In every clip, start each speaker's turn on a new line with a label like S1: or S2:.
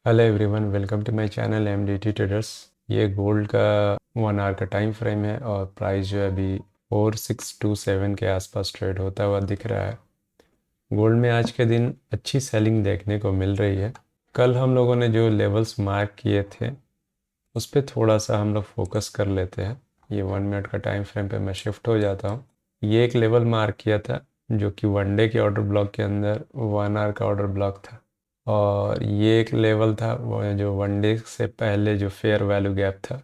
S1: Hello everyone, welcome to my channel MDT traders. ये gold का 1 our का time frame है और प्राइस जो है अभी 4627 के आसपास ट्रेड होता हुआ दिख रहा है। गोल्ड में आज के दिन अच्छी सेलिंग देखने को मिल रही है। कल हम लोगों ने जो लेवल्स मार्क किए थे उस पर थोड़ा सा हम लोग फोकस कर लेते हैं। ये 1 मिनट का टाइम फ्रेम पे मैं शिफ्ट हो जाता हूँ। ये एक लेवल मार्क किया था जो कि 1 डे के ऑर्डर ब्लॉक के अंदर 1 आवर का ऑर्डर ब्लॉक था, और ये एक लेवल था वो जो 1 डे से पहले जो फेयर वैल्यू गैप था।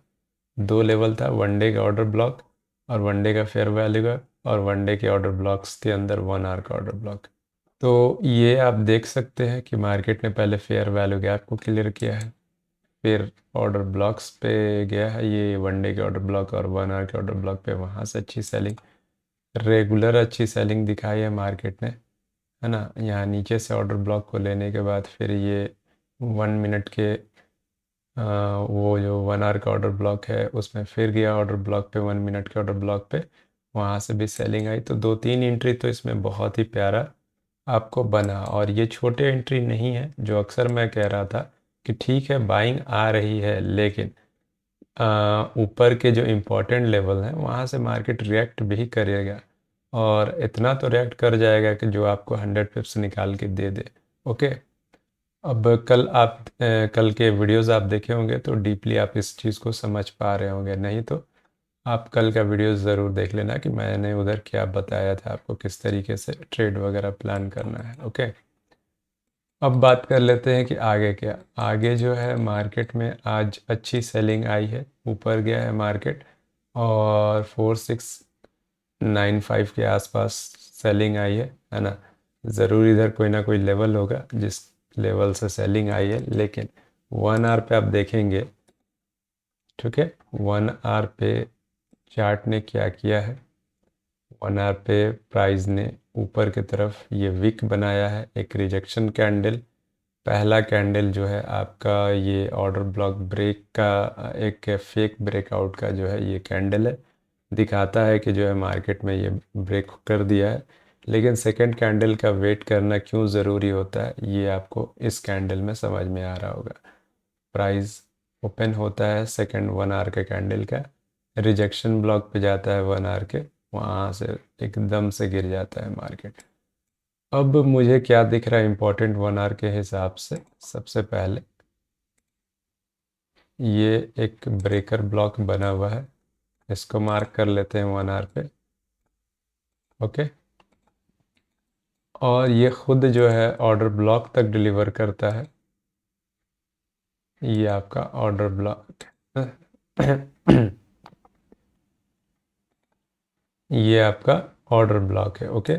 S1: 2 लेवल था, 1 डे का ऑर्डर ब्लॉक और 1 डे का फेयर वैल्यू गैप, और 1 डे के ऑर्डर ब्लॉक्स के अंदर 1 आवर का ऑर्डर ब्लॉक। तो ये आप देख सकते हैं कि मार्केट ने पहले फेयर वैल्यू गैप को क्लियर किया है, फिर ऑर्डर ब्लॉक्स पे गया है। ये 1 डे के ऑर्डर ब्लॉक और 1 आवर के ऑर्डर ब्लॉक पे वहाँ से अच्छी सेलिंग, रेगुलर अच्छी सेलिंग दिखाई है मार्केट ने, है ना। यहाँ नीचे से ऑर्डर ब्लॉक को लेने के बाद फिर ये 1 मिनट के वो जो 1 आवर का ऑर्डर ब्लॉक है उसमें फिर गया ऑर्डर ब्लॉक पे, 1 मिनट के ऑर्डर ब्लॉक पे, वहाँ से भी सेलिंग आई। तो 2-3 एंट्री तो इसमें बहुत ही प्यारा आपको बना। और ये छोटे एंट्री नहीं है, जो अक्सर मैं कह रहा था कि ठीक है बाइंग आ रही है, लेकिन ऊपर के जो इम्पोर्टेंट लेवल हैं वहाँ से मार्केट रिएक्ट भी करेगा, और इतना तो रिएक्ट कर जाएगा कि जो आपको 100 पिप्स निकाल के दे दे। ओके। अब कल के वीडियोस आप देखे होंगे तो डीपली आप इस चीज़ को समझ पा रहे होंगे, नहीं तो आप कल का वीडियो ज़रूर देख लेना कि मैंने उधर क्या बताया था आपको, किस तरीके से ट्रेड वगैरह प्लान करना है। ओके। अब बात कर लेते हैं कि आगे क्या। आगे जो है मार्केट में आज अच्छी सेलिंग आई है, ऊपर गया है मार्केट, और 4695 के आसपास सेलिंग आई है ना। ज़रूर इधर कोई ना कोई लेवल होगा जिस लेवल से सेलिंग आई है, लेकिन 1 आवर पे आप देखेंगे, ठीक है, 1 आवर पे चार्ट ने क्या किया है। 1 आवर पे प्राइस ने ऊपर की तरफ ये विक बनाया है, एक रिजेक्शन कैंडल। पहला कैंडल जो है आपका ये ऑर्डर ब्लॉक ब्रेक का, एक फेक ब्रेकआउट का जो है ये कैंडल है, दिखाता है कि जो है मार्केट में ये ब्रेक कर दिया है। लेकिन सेकंड कैंडल का वेट करना क्यों ज़रूरी होता है ये आपको इस कैंडल में समझ में आ रहा होगा। प्राइस ओपन होता है सेकंड 1 आवर के कैंडल का, रिजेक्शन ब्लॉक पे जाता है 1 आवर के, वहाँ से एकदम से गिर जाता है मार्केट। अब मुझे क्या दिख रहा है इम्पोर्टेंट 1 आवर के हिसाब से, सबसे पहले ये एक ब्रेकर ब्लॉक बना हुआ है, इसको मार्क कर लेते हैं 1 आवर पे। ओके। और ये खुद जो है ऑर्डर ब्लॉक तक डिलीवर करता है। ये आपका ऑर्डर ब्लॉक ये आपका ऑर्डर ब्लॉक है। ओके।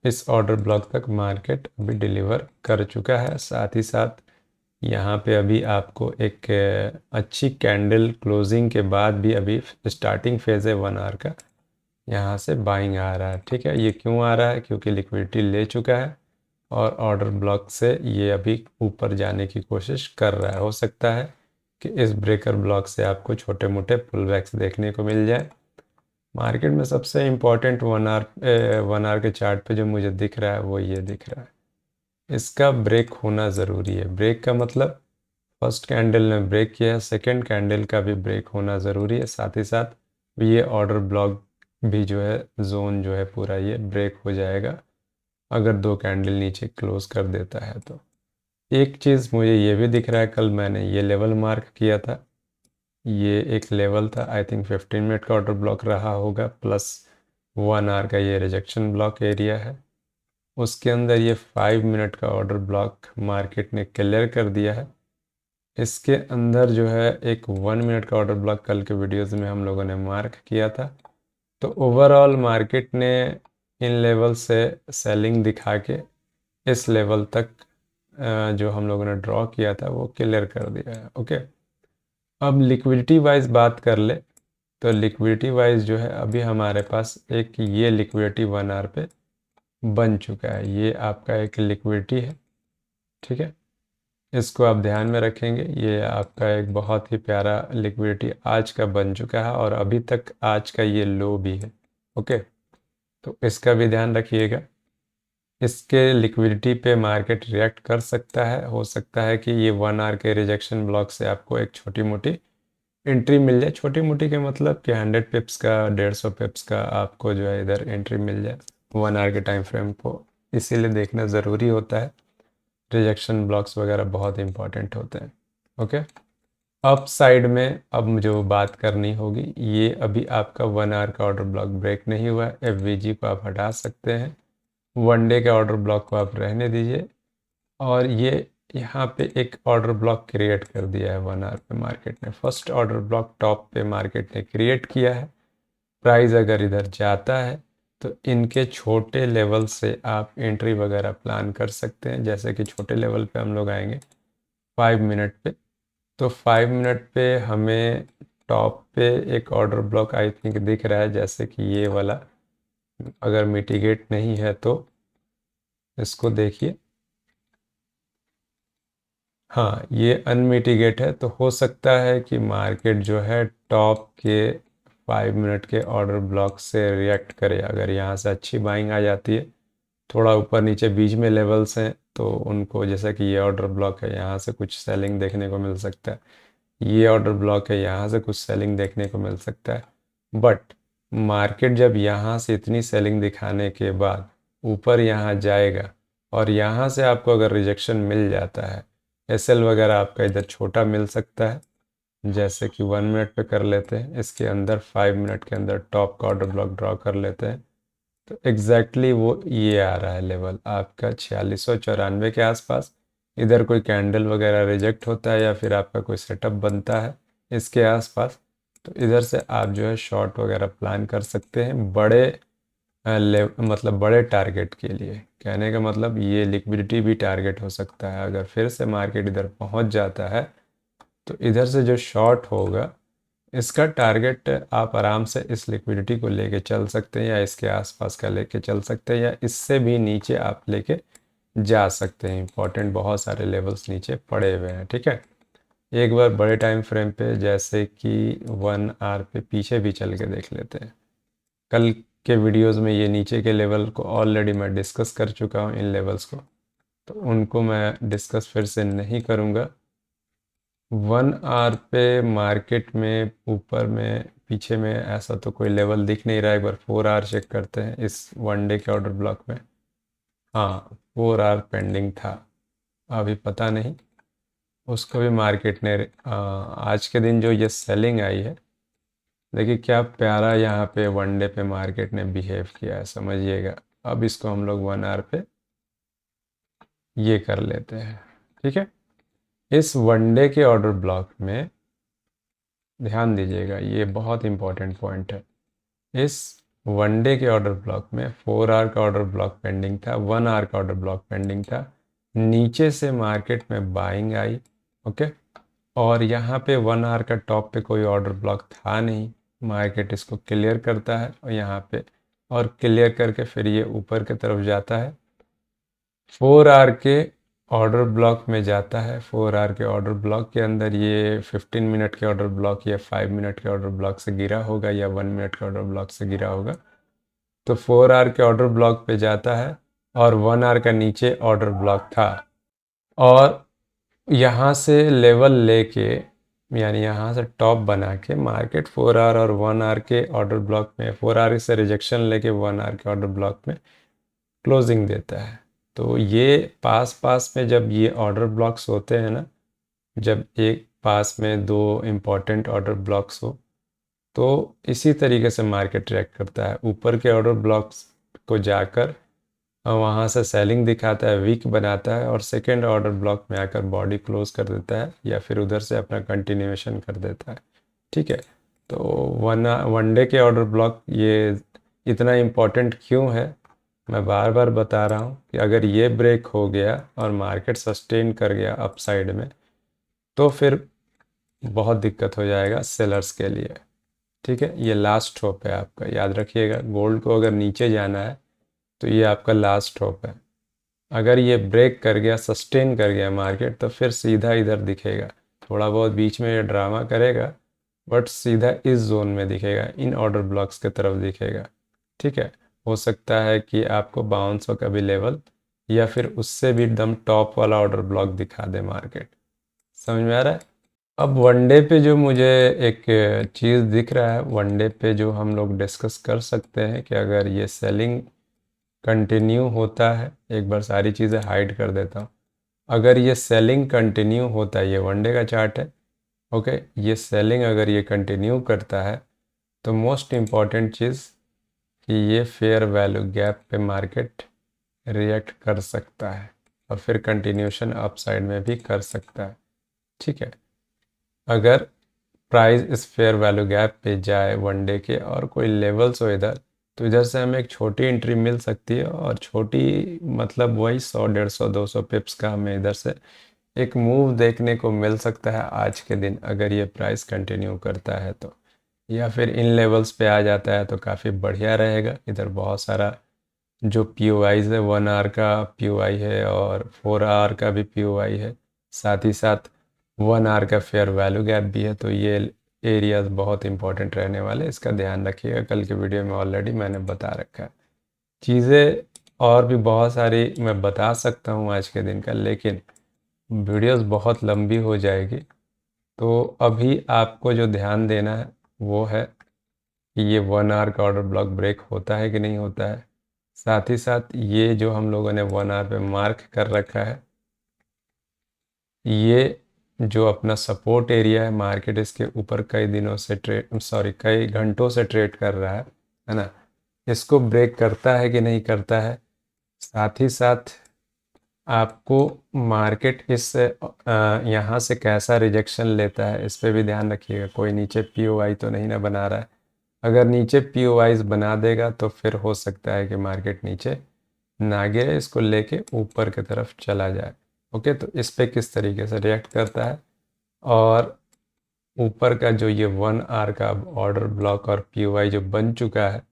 S1: इस ऑर्डर ब्लॉक तक मार्केट अभी डिलीवर कर चुका है। साथ ही साथ यहाँ पे अभी आपको एक अच्छी कैंडल क्लोजिंग के बाद भी अभी स्टार्टिंग फेज़ है 1 आवर का, यहाँ से बाइंग आ रहा है। ठीक है, ये क्यों आ रहा है? क्योंकि लिक्विडिटी ले चुका है और ऑर्डर ब्लॉक से ये अभी ऊपर जाने की कोशिश कर रहा है। हो सकता है कि इस ब्रेकर ब्लॉक से आपको छोटे मोटे पुलबैक्स देखने को मिल जाए। मार्केट में सबसे इम्पॉर्टेंट 1 आवर के चार्ट पे जो मुझे दिख रहा है वो ये दिख रहा है, इसका ब्रेक होना ज़रूरी है। ब्रेक का मतलब फर्स्ट कैंडल ने ब्रेक किया है, सेकेंड कैंडल का भी ब्रेक होना ज़रूरी है। साथ ही साथ ये ऑर्डर ब्लॉक भी जो है जोन जो है पूरा ये ब्रेक हो जाएगा अगर 2 कैंडल नीचे क्लोज कर देता है तो। एक चीज़ मुझे ये भी दिख रहा है, कल मैंने ये लेवल मार्क किया था, ये एक लेवल था, आई थिंक 15 मिनट का ऑर्डर ब्लॉक रहा होगा, प्लस 1 आवर का ये रिजेक्शन ब्लॉक एरिया है। उसके अंदर ये 5 मिनट का ऑर्डर ब्लॉक मार्केट ने क्लियर कर दिया है। इसके अंदर जो है एक 1 मिनट का ऑर्डर ब्लॉक कल के वीडियोस में हम लोगों ने मार्क किया था। तो ओवरऑल मार्केट ने इन लेवल से सेलिंग दिखा के इस लेवल तक जो हम लोगों ने ड्रॉ किया था वो क्लियर कर दिया है। ओके। अब लिक्विडिटी वाइज बात कर ले, तो लिक्विडिटी वाइज जो है अभी हमारे पास एक ये लिक्विडिटी 1 आवर पे बन चुका है। ये आपका एक लिक्विडिटी है, ठीक है, इसको आप ध्यान में रखेंगे। ये आपका एक बहुत ही प्यारा लिक्विडिटी आज का बन चुका है, और अभी तक आज का ये लो भी है। ओके, तो इसका भी ध्यान रखिएगा। इसके लिक्विडिटी पे मार्केट रिएक्ट कर सकता है। हो सकता है कि ये 1 आवर के रिजेक्शन ब्लॉक से आपको एक छोटी मोटी एंट्री मिल जाए। छोटी मोटी के मतलब कि 100 पिप्स का, 150 पिप्स का आपको जो है इधर एंट्री मिल जाए 1 आवर के टाइम फ्रेम को। इसीलिए देखना ज़रूरी होता है। रिजेक्शन ब्लॉक्स वगैरह बहुत इंपॉर्टेंट होते हैं। ओके, अप साइड में अब जो बात करनी होगी, ये अभी आपका 1 आवर का ऑर्डर ब्लॉक ब्रेक नहीं हुआ है। एफवीजी को आप हटा सकते हैं, 1 डे के ऑर्डर ब्लॉक को आप रहने दीजिए। और ये यहाँ पे एक ऑर्डर ब्लॉक क्रिएट कर दिया है 1 आवर पे मार्केट ने। फर्स्ट ऑर्डर ब्लॉक टॉप पे मार्केट ने क्रिएट किया है। प्राइस अगर इधर जाता है तो इनके छोटे लेवल से आप एंट्री वगैरह प्लान कर सकते हैं। जैसे कि छोटे लेवल पे हम लोग आएंगे 5 मिनट पे, तो 5 मिनट पे हमें टॉप पे एक ऑर्डर ब्लॉक आई थिंक दिख रहा है, जैसे कि ये वाला। अगर मिटिगेट नहीं है तो इसको देखिए, हाँ ये अनमिटिगेट है। तो हो सकता है कि मार्केट जो है टॉप के 5 मिनट के ऑर्डर ब्लॉक से रिएक्ट करे। अगर यहाँ से अच्छी बाइंग आ जाती है, थोड़ा ऊपर नीचे बीच में लेवल्स हैं, तो उनको, जैसा कि ये ऑर्डर ब्लॉक है, यहाँ से कुछ सेलिंग देखने को मिल सकता है। ये ऑर्डर ब्लॉक है, यहाँ से कुछ सेलिंग देखने को मिल सकता है। बट मार्केट जब यहाँ से इतनी सेलिंग दिखाने के बाद ऊपर यहाँ जाएगा और यहाँ से आपको अगर रिजेक्शन मिल जाता है, एसएल वगैरह आपका इधर छोटा मिल सकता है। जैसे कि 1 मिनट पे कर लेते हैं, इसके अंदर 5 मिनट के अंदर टॉप का ऑर्डर ब्लॉक ड्रॉ कर लेते हैं। तो एग्जैक्टली वो ये आ रहा है लेवल आपका 4694 के आसपास। इधर कोई कैंडल वगैरह रिजेक्ट होता है या फिर आपका कोई सेटअप बनता है इसके आसपास, तो इधर से आप जो है शॉर्ट वगैरह प्लान कर सकते हैं बड़े मतलब बड़े टारगेट के लिए। कहने का मतलब ये लिक्विडिटी भी टारगेट हो सकता है। अगर फिर से मार्केट इधर पहुंच जाता है तो इधर से जो शॉर्ट होगा, इसका टारगेट आप आराम से इस लिक्विडिटी को लेके चल सकते हैं, या इसके आसपास का लेके चल सकते हैं, या इससे भी नीचे आप लेके जा सकते हैं। इंपॉर्टेंट बहुत सारे लेवल्स नीचे पड़े हुए हैं। ठीक है, एक बार बड़े टाइम फ्रेम पे जैसे कि 1 आवर पे पीछे भी चल के देख लेते हैं। कल के वीडियोस में ये नीचे के लेवल को ऑलरेडी मैं डिस्कस कर चुका हूँ, इन लेवल्स को, तो उनको मैं डिस्कस फिर से नहीं करूँगा। 1 आवर पे मार्केट में ऊपर में पीछे में ऐसा तो कोई लेवल दिख नहीं रहा है। एक बार 4 आवर चेक करते हैं इस 1 डे के ऑर्डर ब्लॉक में। हाँ, 4 आवर पेंडिंग था, अभी पता नहीं उसको भी मार्केट ने आज के दिन जो ये सेलिंग आई है, देखिए क्या प्यारा यहाँ पे 1 डे पे मार्केट ने बिहेव किया है, समझिएगा। अब इसको हम लोग 1 आवर पे ये कर लेते हैं। ठीक है, इस 1 डे के ऑर्डर ब्लॉक में ध्यान दीजिएगा, ये बहुत इंपॉर्टेंट पॉइंट है। इस 1 डे के ऑर्डर ब्लॉक में 4 आवर का ऑर्डर ब्लॉक पेंडिंग था, 1 आवर का ऑर्डर ब्लॉक पेंडिंग था। नीचे से मार्केट में बाइंग आई। ओके, और यहाँ पे 1 आवर का टॉप पे कोई ऑर्डर ब्लॉक था नहीं। मार्केट इसको क्लियर करता है और यहाँ पे, और क्लियर करके फिर ये ऊपर की तरफ जाता है। 4 आवर के ऑर्डर ब्लॉक में जाता है। 4 आवर के ऑर्डर ब्लॉक के अंदर ये 15 मिनट के ऑर्डर ब्लॉक या 5 मिनट के ऑर्डर ब्लॉक से गिरा होगा, या 1 मिनट के ऑर्डर ब्लॉक से गिरा होगा। तो 4 आवर के ऑर्डर ब्लॉक पे जाता है और 1 आवर का नीचे ऑर्डर ब्लॉक था, और यहाँ से लेवल लेके, यानी यहाँ से टॉप बना के मार्केट 4 आवर और 1 आवर के ऑर्डर ब्लॉक में, 4 आवर से रिजेक्शन लेके 1 आवर के ऑर्डर ब्लॉक में क्लोजिंग देता है। तो ये पास पास में जब ये ऑर्डर ब्लॉक्स होते हैं ना, जब एक पास में दो इम्पॉर्टेंट ऑर्डर ब्लॉक्स हो, तो इसी तरीके से मार्केट ट्रैक करता है। ऊपर के ऑर्डर ब्लॉक्स को जाकर वहाँ से सेलिंग दिखाता है, वीक बनाता है, और सेकेंड ऑर्डर ब्लॉक में आकर बॉडी क्लोज कर देता है, या फिर उधर से अपना कंटिन्यूएशन कर देता है। ठीक है, तो 1 डे के ऑर्डर ब्लॉक ये इतना इम्पोर्टेंट क्यों है, मैं बार बार बता रहा हूँ कि अगर ये ब्रेक हो गया और मार्केट सस्टेन कर गया अपसाइड में, तो फिर बहुत दिक्कत हो जाएगा सेलर्स के लिए। ठीक है, ये लास्ट होप है आपका, याद रखिएगा। गोल्ड को अगर नीचे जाना है तो ये आपका लास्ट होप है। अगर ये ब्रेक कर गया, सस्टेन कर गया मार्केट, तो फिर सीधा इधर दिखेगा। थोड़ा बहुत बीच में ये ड्रामा करेगा, बट सीधा इस जोन में दिखेगा, इन ऑर्डर ब्लॉक्स की तरफ दिखेगा। ठीक है, हो सकता है कि आपको बाउंस का भी लेवल या फिर उससे भी एकदम टॉप वाला ऑर्डर ब्लॉक दिखा दे मार्केट। समझ में आ रहा है? अब वनडे पे जो मुझे एक चीज़ दिख रहा है, वनडे पे जो हम लोग डिस्कस कर सकते हैं कि अगर ये सेलिंग कंटिन्यू होता है, एक बार सारी चीज़ें हाइड कर देता हूँ, अगर ये सेलिंग कंटिन्यू होता है, ये वनडे का चार्ट है, ओके, ये सेलिंग अगर ये कंटिन्यू करता है तो मोस्ट इम्पॉर्टेंट चीज़ कि ये फेयर वैल्यू गैप पे मार्केट रिएक्ट कर सकता है और फिर कंटिन्यूशन अपसाइड में भी कर सकता है। ठीक है, अगर प्राइस इस फेयर वैल्यू गैप पे जाए वनडे के और कोई लेवल्स हो इधर, तो इधर से हमें एक छोटी एंट्री मिल सकती है, और छोटी मतलब वही 100 150 200 पिप्स का हमें इधर से एक मूव देखने को मिल सकता है आज के दिन, अगर ये प्राइस कंटिन्यू करता है तो, या फिर इन लेवल्स पे आ जाता है तो काफ़ी बढ़िया रहेगा। इधर बहुत सारा जो पी ओ आईज है, 1 आवर का पी ओ आई है और 4 आवर का भी पी ओ आई है, साथ ही साथ 1 आवर का फेयर वैल्यू गैप भी है। तो ये एरियाज बहुत इंपॉर्टेंट रहने वाले, इसका ध्यान रखिएगा। कल के वीडियो में ऑलरेडी मैंने बता रखा है चीज़ें, और भी बहुत सारी मैं बता सकता हूँ आज के दिन का, लेकिन वीडियोस बहुत लंबी हो जाएगी। तो अभी आपको जो ध्यान देना है वो है कि ये 1 आवर का ऑर्डर ब्लॉक ब्रेक होता है कि नहीं होता है, साथ ही साथ ये जो हम लोगों ने 1 आवर पे मार्क कर रखा है, ये जो अपना सपोर्ट एरिया है, मार्केट इसके ऊपर कई दिनों से कई घंटों से ट्रेड कर रहा है ना, इसको ब्रेक करता है कि नहीं करता है। साथ ही साथ आपको मार्केट इस यहाँ से कैसा रिजेक्शन लेता है, इस पे भी ध्यान रखिएगा। कोई नीचे पी ओ आई तो नहीं ना बना रहा है, अगर नीचे पी ओ आईज बना देगा तो फिर हो सकता है कि मार्केट नीचे ना गिरे, इसको लेके ऊपर की तरफ चला जाए। ओके, तो इस पे किस तरीके से रिएक्ट करता है, और ऊपर का जो ये 1 आवर का ऑर्डर ब्लॉक और पी ओ आई जो बन चुका है,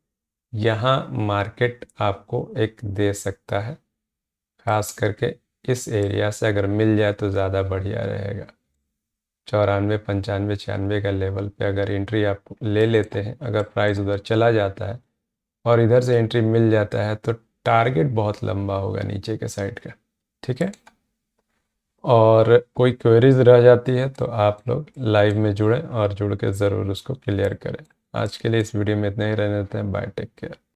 S1: यहाँ मार्केट आपको एक दे सकता है, खास करके इस एरिया से अगर मिल जाए तो ज़्यादा बढ़िया रहेगा। 94 95 96 का लेवल पे अगर एंट्री आप ले लेते हैं, अगर प्राइस उधर चला जाता है और इधर से एंट्री मिल जाता है, तो टारगेट बहुत लंबा होगा नीचे के साइड का। ठीक है, और कोई क्वेरीज रह जाती है तो आप लोग लाइव में जुड़ें और जुड़ के ज़रूर उसको क्लियर करें। आज के लिए इस वीडियो में इतना ही रहने देते हैं। Bye, take care.